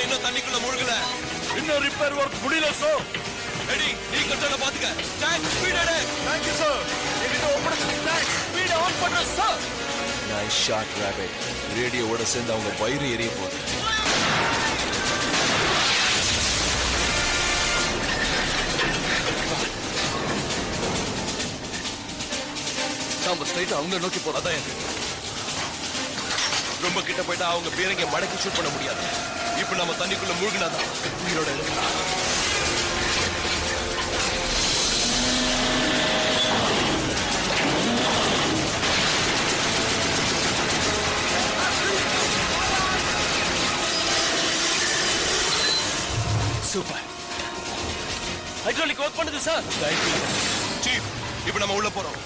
இன்னும் தண்ணிக்குள்ள மூழ்கல. இன்னும் ரிப்பேர் ஒர்க் முடியல சார். ரெடி, நீ கண்ட்ரோல பாத்துக்க. டேங்க் ஸ்பீட் எடு. Thank you sir. இது ஓபன் டேங்க் ஸ்பீட் ஆன் பண்ற சார். Nice shot rabbit. ரேடியோவோட சேர்ந்து அவங்க வயிறு எரிய போகுது. நாம ஸ்ட்ரைட்டா அவங்க நோக்கி போறோம். அதான் ரொம்ப கிட்ட போயிட்டா அவங்க பீரங்க மடக்கி ஷூட் பண்ண முடியாது. இப்ப நம்ம தண்ணிக்குள்ள மூழ்கினாதான் உயிரோட இருக்கலாம். சூப்பர். ஹைட்ராலிக் ஒர்க் பண்ணுது சார். சீஃப், இப்ப நம்ம உள்ள போறோம்.